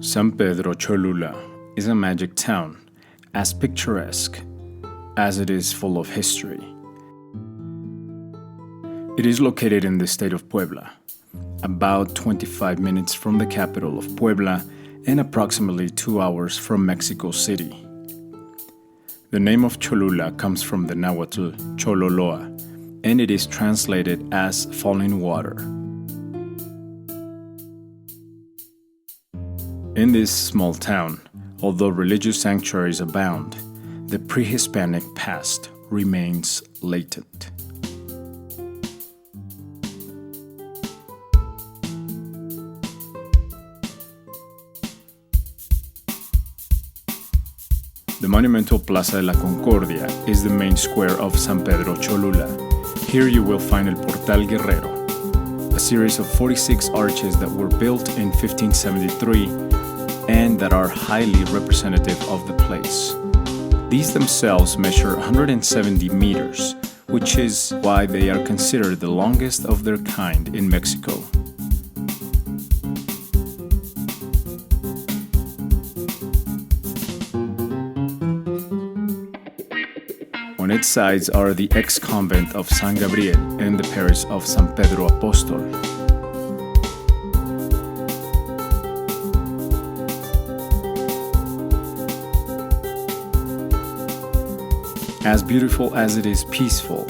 San Pedro Cholula is a magic town, as picturesque as it is full of history. It is located in the state of Puebla, about 25 minutes from the capital of Puebla and approximately 2 hours from Mexico City. The name of Cholula comes from the Nahuatl Chololoa, and it is translated as falling water. In this small town, although religious sanctuaries abound, the pre-Hispanic past remains latent. The monumental Plaza de la Concordia is the main square of San Pedro Cholula. Here you will find El Portal Guerrero, a series of 46 arches that were built in 1573 and that are highly representative of the place. These themselves measure 170 meters, which is why they are considered the longest of their kind in Mexico. On its sides are the ex-convent of San Gabriel and the parish of San Pedro Apóstol. As beautiful as it is peaceful,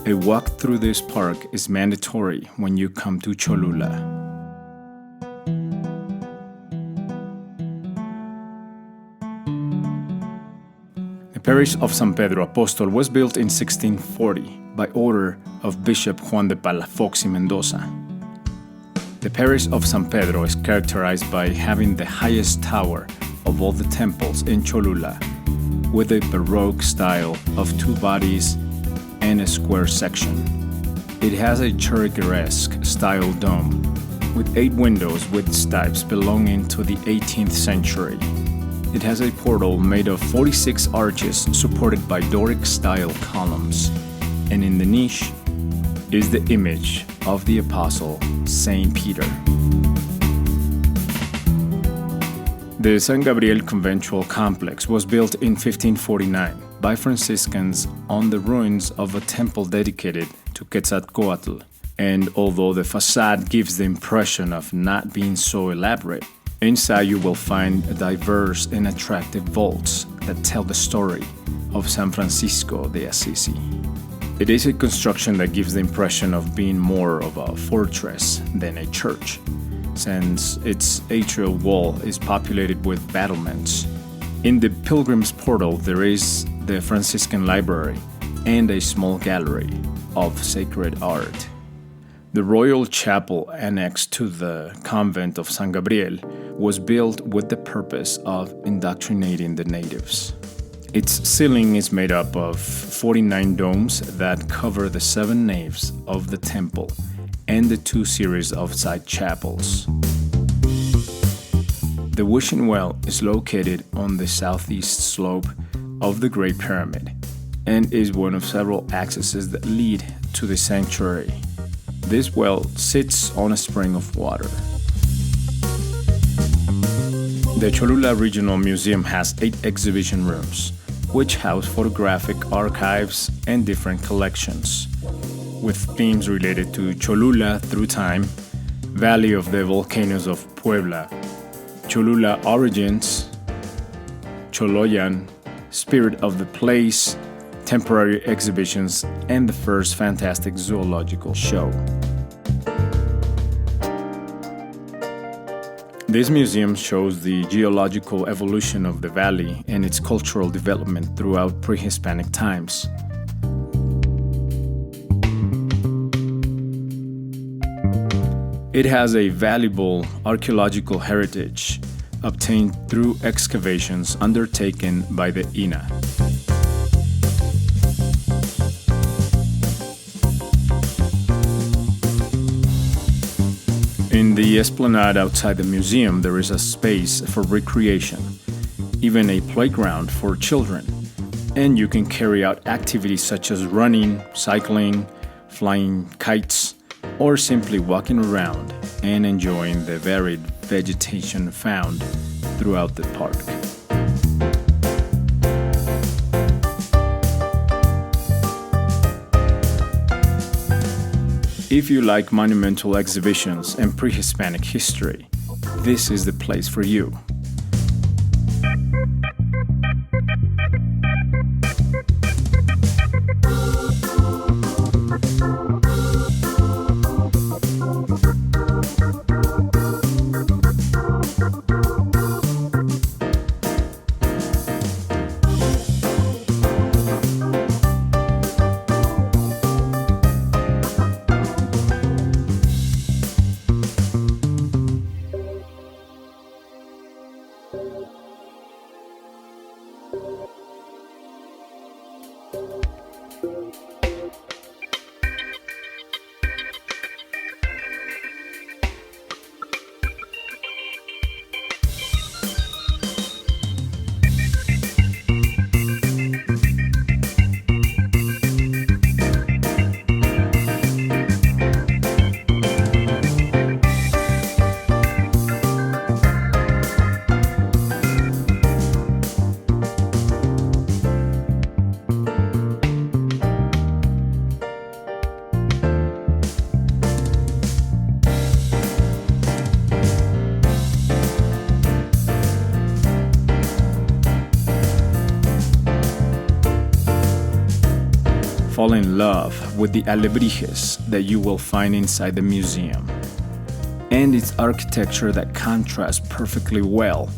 a walk through this park is mandatory when you come to Cholula. The parish of San Pedro Apóstol was built in 1640 by order of Bishop Juan de Palafox y Mendoza. The parish of San Pedro is characterized by having the highest tower of all the temples in Cholula, with a Baroque style of 2 bodies and a square section. It has a Churrigueresque style dome with 8 windows with stipes belonging to the 18th century. It has a portal made of 46 arches supported by Doric-style columns, and in the niche is the image of the Apostle Saint Peter. The San Gabriel conventual complex was built in 1549 by Franciscans on the ruins of a temple dedicated to Quetzalcoatl, and although the facade gives the impression of not being so elaborate, inside you will find diverse and attractive vaults that tell the story of San Francisco de Assisi. It is a construction that gives the impression of being more of a fortress than a church, since its atrial wall is populated with battlements. In the Pilgrim's Portal there is the Franciscan Library and a small gallery of sacred art. The royal chapel annexed to the convent of San Gabriel was built with the purpose of indoctrinating the natives. Its ceiling is made up of 49 domes that cover the 7 naves of the temple and the 2 series of side chapels. The wishing well is located on the southeast slope of the Great Pyramid and is one of several accesses that lead to the sanctuary. This well sits on a spring of water. The Cholula Regional Museum has 8 exhibition rooms, which house photographic archives and different collections, with themes related to Cholula through time, Valley of the Volcanoes of Puebla, Cholula origins, Choloyan, spirit of the place, temporary exhibitions, and the first fantastic zoological show. This museum shows the geological evolution of the valley and its cultural development throughout pre-Hispanic times. It has a valuable archaeological heritage obtained through excavations undertaken by the INAH. In the esplanade outside the museum, there is a space for recreation, even a playground for children, and you can carry out activities such as running, cycling, flying kites, or simply walking around and enjoying the varied vegetation found throughout the park. If you like monumental exhibitions and pre-Hispanic history, this is the place for you. Fall in love with the alebrijes that you will find inside the museum, and its architecture that contrasts perfectly well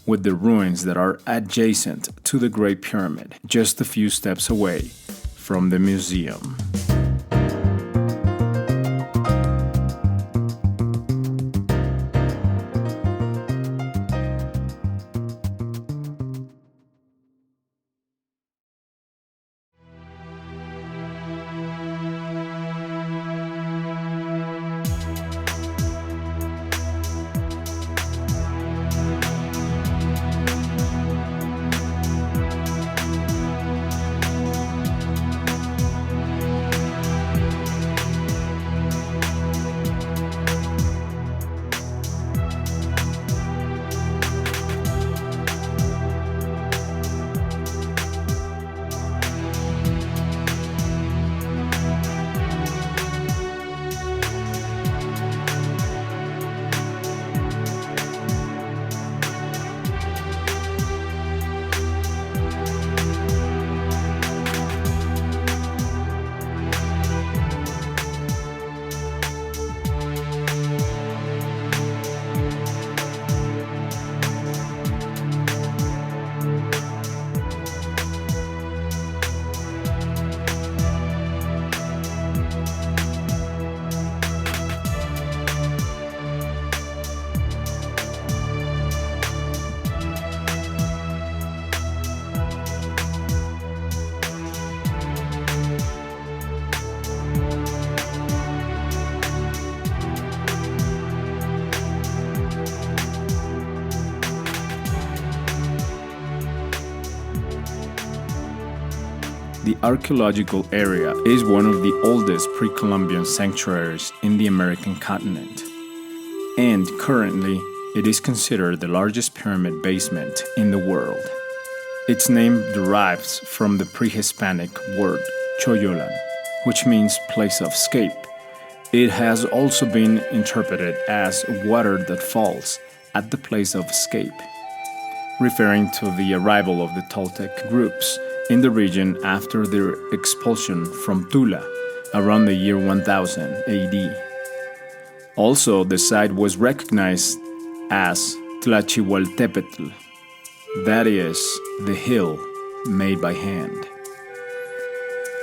with the ruins that are adjacent to the Great Pyramid, just a few steps away from the museum. The archaeological area is one of the oldest pre-Columbian sanctuaries in the American continent, and currently it is considered the largest pyramid basement in the world. Its name derives from the pre-Hispanic word Cholula, which means place of escape. It has also been interpreted as water that falls at the place of escape, referring to the arrival of the Toltec groups in the region after their expulsion from Tula around the year 1000 AD. Also, the site was recognized as Tlachihualtepetl, that is, the hill made by hand.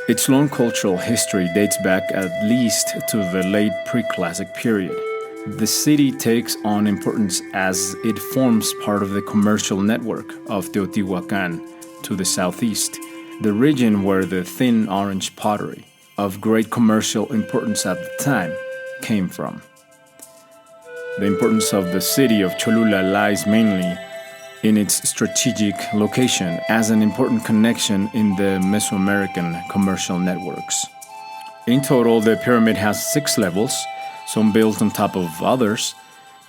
Its long cultural history dates back at least to the late pre-classic period. The city takes on importance as it forms part of the commercial network of Teotihuacan to the southeast, the region where the thin orange pottery, of great commercial importance at the time, came from. The importance of the city of Cholula lies mainly in its strategic location as an important connection in the Mesoamerican commercial networks. In total, the pyramid has 6 levels, some built on top of others,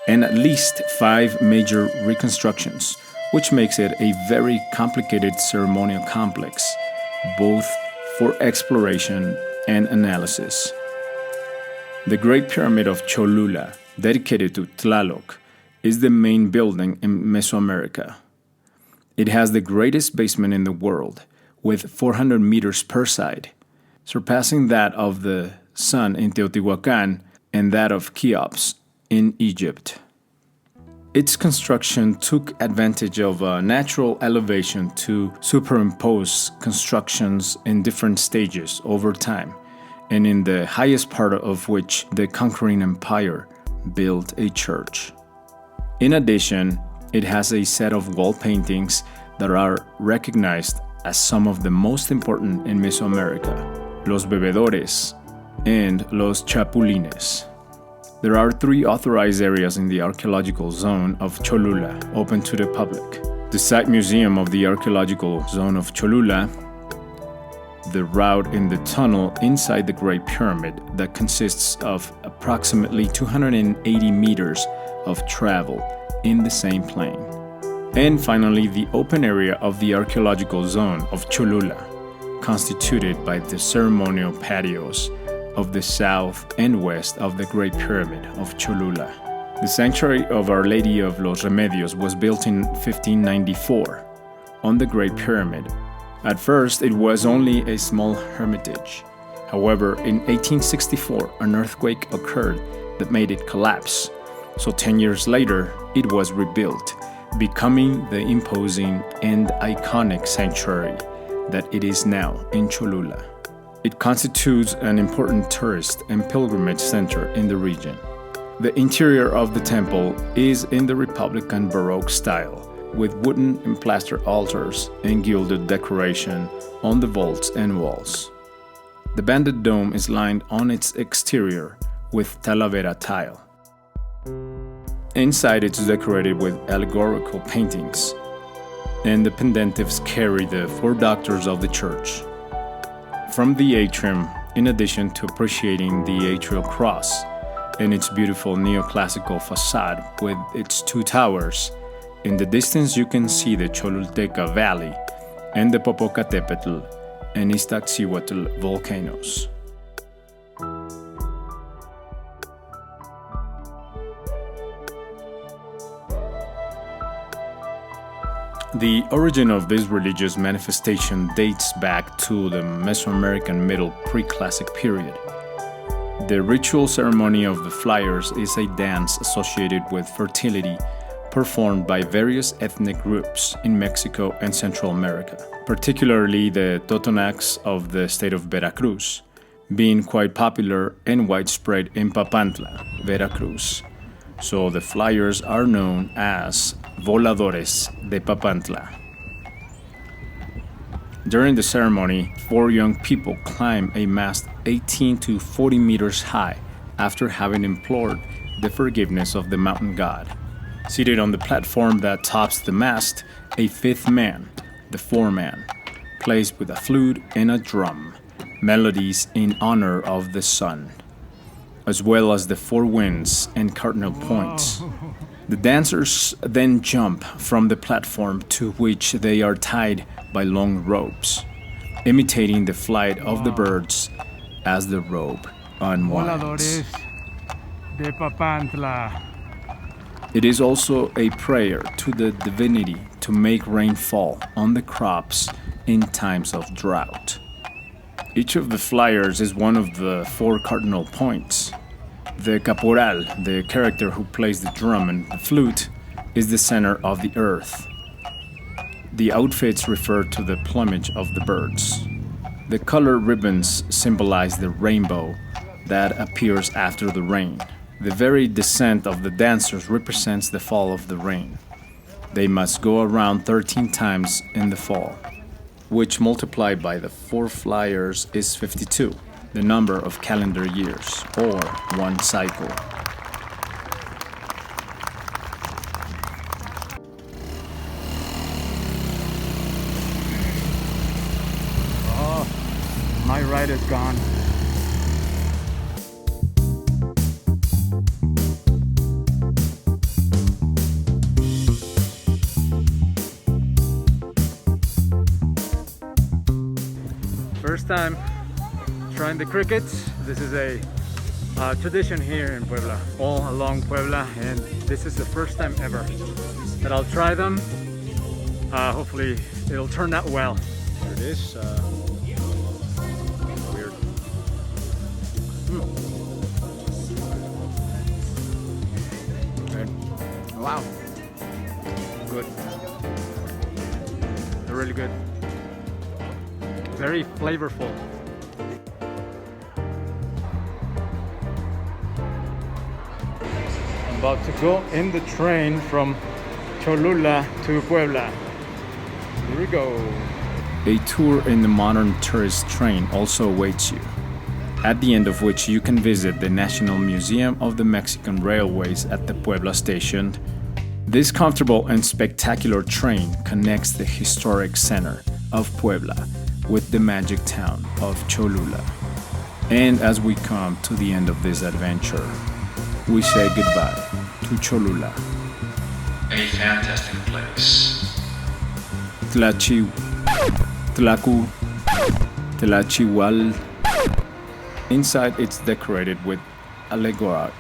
and at least 5 major reconstructions, which makes it a very complicated ceremonial complex, both for exploration and analysis. The Great Pyramid of Cholula, dedicated to Tlaloc, is the main building in Mesoamerica. It has the greatest basement in the world, with 400 meters per side, surpassing that of the Sun in Teotihuacan and that of Cheops in Egypt. Its construction took advantage of a natural elevation to superimpose constructions in different stages over time, and in the highest part of which the conquering empire built a church. In addition, it has a set of wall paintings that are recognized as some of the most important in Mesoamerica: Los Bebedores and Los Chapulines. There are 3 authorized areas in the archaeological zone of Cholula open to the public: the Site Museum of the Archaeological Zone of Cholula, the route in the tunnel inside the Great Pyramid that consists of approximately 280 meters of travel in the same plane, and finally the open area of the archaeological zone of Cholula, constituted by the ceremonial patios of the south and west of the Great Pyramid of Cholula. The Sanctuary of Our Lady of los Remedios was built in 1594 on the Great Pyramid. At first, it was only a small hermitage. However, in 1864, an earthquake occurred that made it collapse. So 10 years later, it was rebuilt, becoming the imposing and iconic sanctuary that it is now in Cholula. It constitutes an important tourist and pilgrimage center in the region. The interior of the temple is in the Republican Baroque style, with wooden and plaster altars and gilded decoration on the vaults and walls. The banded dome is lined on its exterior with Talavera tile. Inside, it's decorated with allegorical paintings, and the pendentives carry the 4 doctors of the church. From the atrium, in addition to appreciating the atrial cross and its beautiful neoclassical facade with its 2 towers, in the distance you can see the Cholulteca Valley and the Popocatépetl and Iztaccíhuatl volcanoes. The origin of this religious manifestation dates back to the Mesoamerican Middle Preclassic period. The ritual ceremony of the flyers is a dance associated with fertility performed by various ethnic groups in Mexico and Central America, particularly the Totonacs of the state of Veracruz, being quite popular and widespread in Papantla, Veracruz. So the flyers are known as Voladores de Papantla. During the ceremony, 4 young people climb a mast 18 to 40 meters high after having implored the forgiveness of the mountain god. Seated on the platform that tops the mast, a 5th man, the foreman, plays with a flute and a drum, melodies in honor of the sun, as well as the 4 winds and cardinal points. The dancers then jump from the platform, to which they are tied by long ropes, imitating the flight of the birds as the rope unwinds. De Papantla. It is also a prayer to the divinity to make rain fall on the crops in times of drought. Each of the flyers is one of the 4 cardinal points. The caporal, the character who plays the drum and the flute, is the center of the earth. The outfits refer to the plumage of the birds. The colored ribbons symbolize the rainbow that appears after the rain. The very descent of the dancers represents the fall of the rain. They must go around 13 times in the fall, which multiplied by the 4 flyers is 52, the number of calendar years, or 1 cycle. Oh, my ride is gone. first time trying the crickets. This is a tradition here in Puebla, all along Puebla, and this is the first time ever that I'll try them. Hopefully it'll turn out well. There it is. Weird. Okay. Wow. Good. They're really good. Very flavorful. I'm about to go in the train from Cholula to Puebla. Here we go. A tour in the modern tourist train also awaits you, at the end of which you can visit the National Museum of the Mexican Railways at the Puebla station. This comfortable and spectacular train connects the historic center of Puebla with the magic town of Cholula. And as we come to the end of this adventure, we say goodbye to Cholula. A fantastic place. Tlachihual. Inside it's decorated with allegora.